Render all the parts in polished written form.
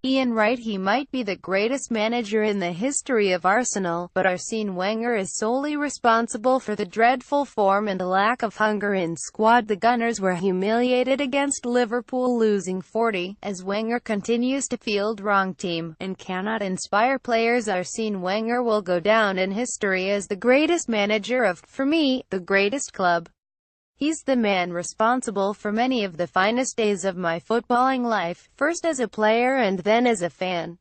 Ian Wright. He might be the greatest manager in the history of Arsenal, but Arsene Wenger is solely responsible for the dreadful form and lack of hunger in squad. The Gunners were humiliated against Liverpool, losing 40, as Wenger continues to field wrong team, and cannot inspire players. Arsene Wenger will go down in history as the greatest manager of, for me, the greatest club. He's the man responsible for many of the finest days of my footballing life, first as a player and then as a fan.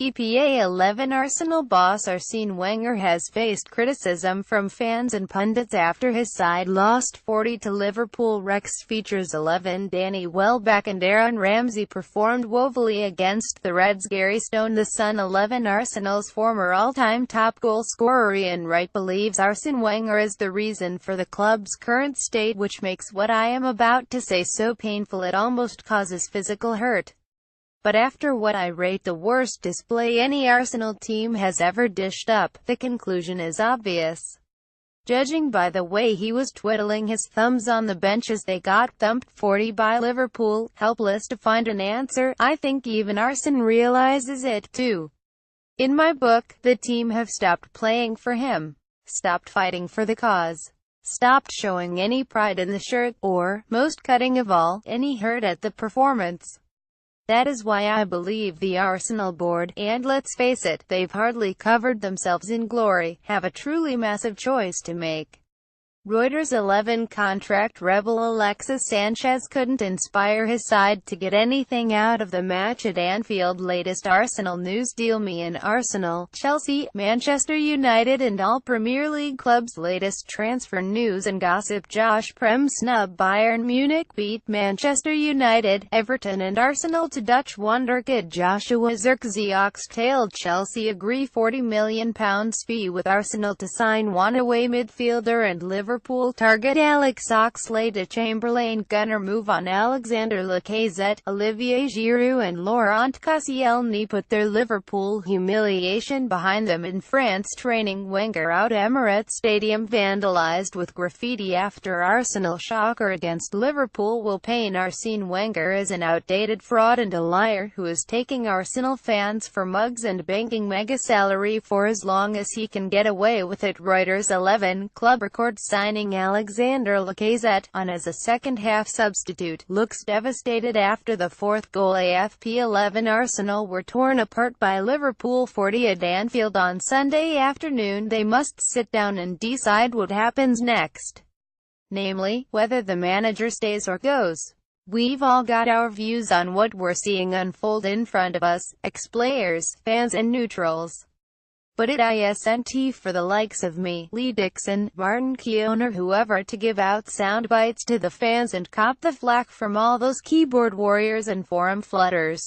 EPA 11. Arsenal boss Arsene Wenger has faced criticism from fans and pundits after his side lost 40 to Liverpool Rex Features 11. Danny Welbeck and Aaron Ramsey performed woefully against the Reds. Gary Stone The Sun 11. Arsenal's former all-time top goal scorer Ian Wright believes Arsene Wenger is the reason for the club's current state, which makes what I am about to say so painful it almost causes physical hurt. But after what I rate the worst display any Arsenal team has ever dished up, the conclusion is obvious. Judging by the way he was twiddling his thumbs on the bench as they got thumped 40 by Liverpool, helpless to find an answer, I think even Arsene realizes it too. In my book, the team have stopped playing for him, stopped fighting for the cause, stopped showing any pride in the shirt, or, most cutting of all, any hurt at the performance. That is why I believe the Arsenal board, and let's face it, they've hardly covered themselves in glory, have a truly massive choice to make. Reuters 11. Contract rebel Alexis Sanchez couldn't inspire his side to get anything out of the match at Anfield. Latest Arsenal news deal. Me and Arsenal, Chelsea, Manchester United and all Premier League clubs. Latest transfer news and gossip. Josh Prem snub. Bayern Munich beat Manchester United, Everton and Arsenal to Dutch wonderkid Joshua Zirkzee. Oxtailed Chelsea agree £40 million fee with Arsenal to sign one-away midfielder and Liverpool target Alex Oxlade-Chamberlain. Gunner move on Alexander Lacazette, Olivier Giroud and Laurent Koscielny put their Liverpool humiliation behind them in France. Training. Wenger out. Emirates Stadium vandalized with graffiti after Arsenal shocker against Liverpool will paint Arsene Wenger as an outdated fraud and a liar who is taking Arsenal fans for mugs and banking mega salary for as long as he can get away with it. Reuters 11. Club records signing Alexander Lacazette, on as a second-half substitute, looks devastated after the fourth goal. AFP 11. Arsenal were torn apart by Liverpool 40 at Anfield on Sunday afternoon. They must sit down and decide what happens next. Namely, whether the manager stays or goes. We've all got our views on what we're seeing unfold in front of us, ex-players, fans and neutrals. But it isn't for the likes of me, Lee Dixon, Martin Keown or whoever to give out sound bites to the fans and cop the flack from all those keyboard warriors and forum flooders.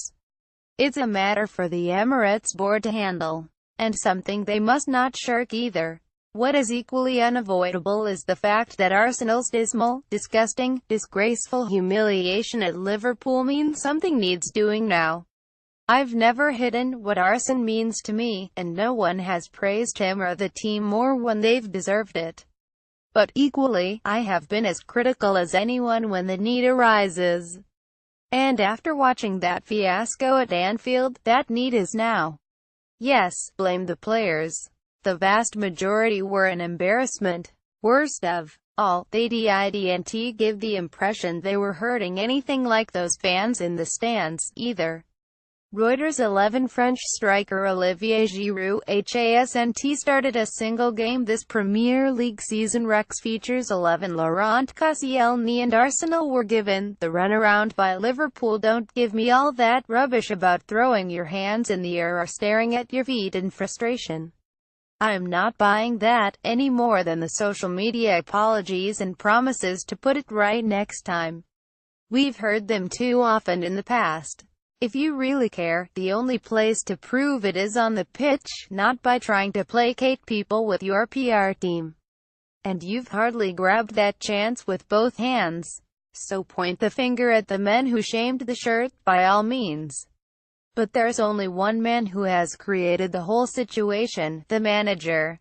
It's a matter for the Emirates board to handle, and something they must not shirk either. What is equally unavoidable is the fact that Arsenal's dismal, disgusting, disgraceful humiliation at Liverpool means something needs doing now. I've never hidden what Arsene means to me, and no one has praised him or the team more when they've deserved it. But equally, I have been as critical as anyone when the need arises. And after watching that fiasco at Anfield, that need is now. Yes, blame the players. The vast majority were an embarrassment. Worst of all, they didn't give the impression they were hurting anything like those fans in the stands, either. Reuters 11. French striker Olivier Giroud, hasn't started a single game this Premier League season. Rex Features 11. Laurent Koscielny and Arsenal were given the runaround by Liverpool. Don't give me all that rubbish about throwing your hands in the air or staring at your feet in frustration. I'm not buying that, any more than the social media apologies and promises to put it right next time. We've heard them too often in the past. If you really care, the only place to prove it is on the pitch, not by trying to placate people with your PR team. And you've hardly grabbed that chance with both hands. So point the finger at the men who shamed the shirt, by all means. But there's only one man who has created the whole situation, the manager.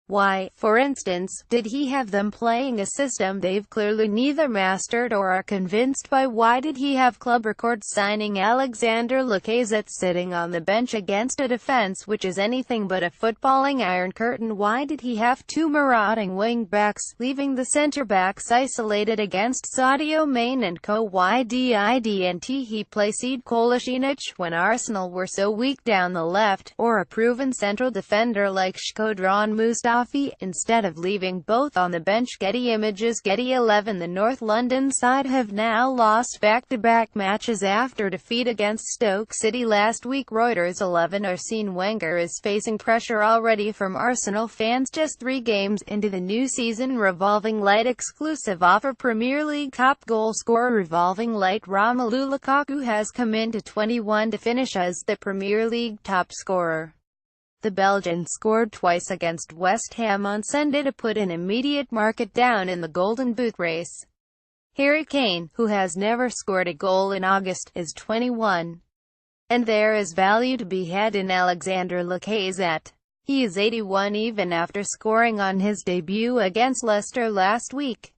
Why, for instance, did he have them playing a system they've clearly neither mastered or are convinced by? Why did he have club records signing Alexander Lacazette sitting on the bench against a defense which is anything but a footballing Iron Curtain? Why did he have two marauding wing-backs, leaving the centre-backs isolated against Sadio Mane and co? Why didn't he play Sead Kolasinac when Arsenal were so weak down the left, or a proven central defender like Shkodran Mustafi, instead of leaving both on the bench? Getty Images. Getty 11. The North London side have now lost back-to-back matches after defeat against Stoke City last week. Reuters. 11. Arsene Wenger is facing pressure already from Arsenal fans just 3 games into the new season. Revolving Light exclusive offer. Premier League top goalscorer Revolving Light Romelu Lukaku has come into 21 to finish as the Premier League top scorer. The Belgian scored twice against West Ham on Sunday to put an immediate market down in the Golden Boot race. Harry Kane, who has never scored a goal in August, is 21. And there is value to be had in Alexander Lacazette. He is 81 even after scoring on his debut against Leicester last week.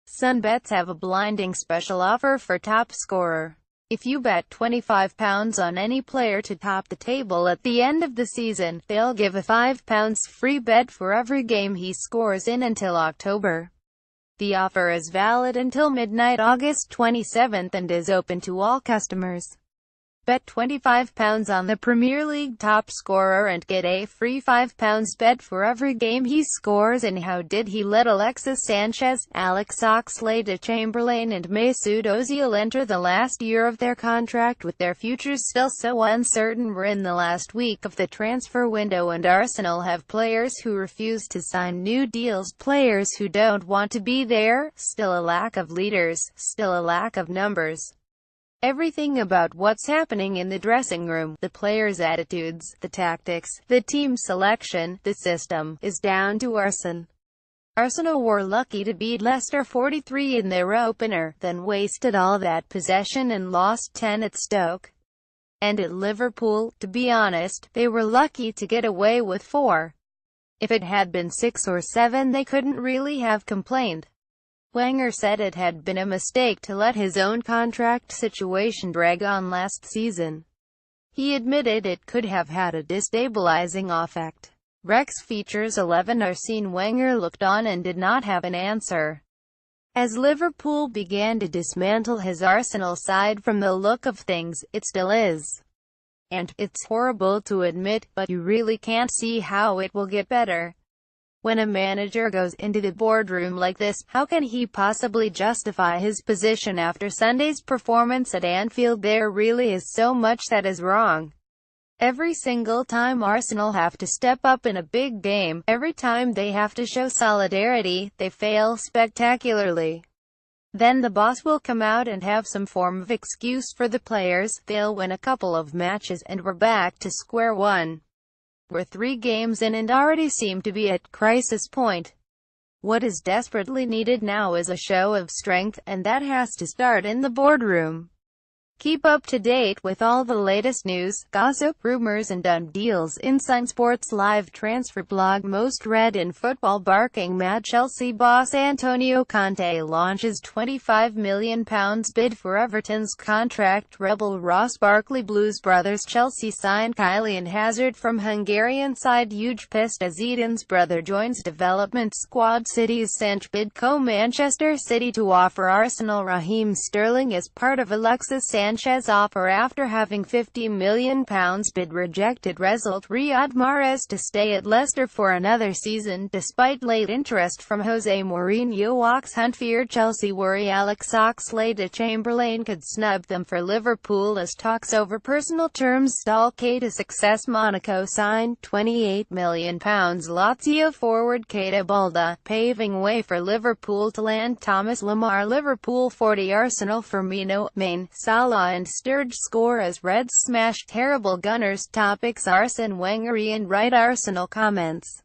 Sunbets have a blinding special offer for top scorer. If you bet £25 on any player to top the table at the end of the season, they'll give a £5 free bet for every game he scores in until October. The offer is valid until midnight August 27th and is open to all customers. Bet £25 on the Premier League top scorer and get a free £5 bet for every game he scores. And how did he let Alexis Sanchez, Alex Oxlade-Chamberlain and Mesut Ozil enter the last year of their contract with their futures still so uncertain? We're in the last week of the transfer window and Arsenal have players who refuse to sign new deals, players who don't want to be there, still a lack of leaders, still a lack of numbers. Everything about what's happening in the dressing room, the players' attitudes, the tactics, the team selection, the system, is down to Arsene. Arsenal were lucky to beat Leicester 43 in their opener, then wasted all that possession and lost 10 at Stoke. And at Liverpool, to be honest, they were lucky to get away with 4. If it had been 6 or 7 they couldn't really have complained. Wenger said it had been a mistake to let his own contract situation drag on last season. He admitted it could have had a destabilizing effect. Rex Features. 11. Arsene Wenger looked on and did not have an answer. As Liverpool began to dismantle his Arsenal side, from the look of things, it still is. And it's horrible to admit, but you really can't see how it will get better. When a manager goes into the boardroom like this, how can he possibly justify his position after Sunday's performance at Anfield? There really is so much that is wrong. Every single time Arsenal have to step up in a big game, every time they have to show solidarity, they fail spectacularly. Then the boss will come out and have some form of excuse for the players, they'll win a couple of matches and we're back to square one. We're 3 games in and already seem to be at crisis point. What is desperately needed now is a show of strength, and that has to start in the boardroom. Keep up to date with all the latest news, gossip, rumors and done deals. Inside Sports Live transfer blog. Most read in football. Barking mad. Chelsea boss Antonio Conte launches £25 million bid for Everton's contract rebel Ross Barkley. Blues brothers. Chelsea signed Kylian Hazard from Hungarian side. Huge pissed as Eden's brother joins development squad. City's Sanch bid Manchester City to offer Arsenal Raheem Sterling as part of Alexis Sanchez offer after having £50 million bid rejected. Result: Riyad Mahrez to stay at Leicester for another season, despite late interest from Jose Mourinho. Oxhunt fear Chelsea worry Alex Oxlade-Chamberlain could snub them for Liverpool as talks over personal terms stall. Keita success. Monaco signed £28 million Lazio forward Keita Balda, paving way for Liverpool to land Thomas Lemar. Liverpool 40. Arsenal. Firmino, Mane, Salah and Sturridge score as Reds smash terrible Gunners. Topics: Arsene Wenger, Ian Wright. Arsenal comments.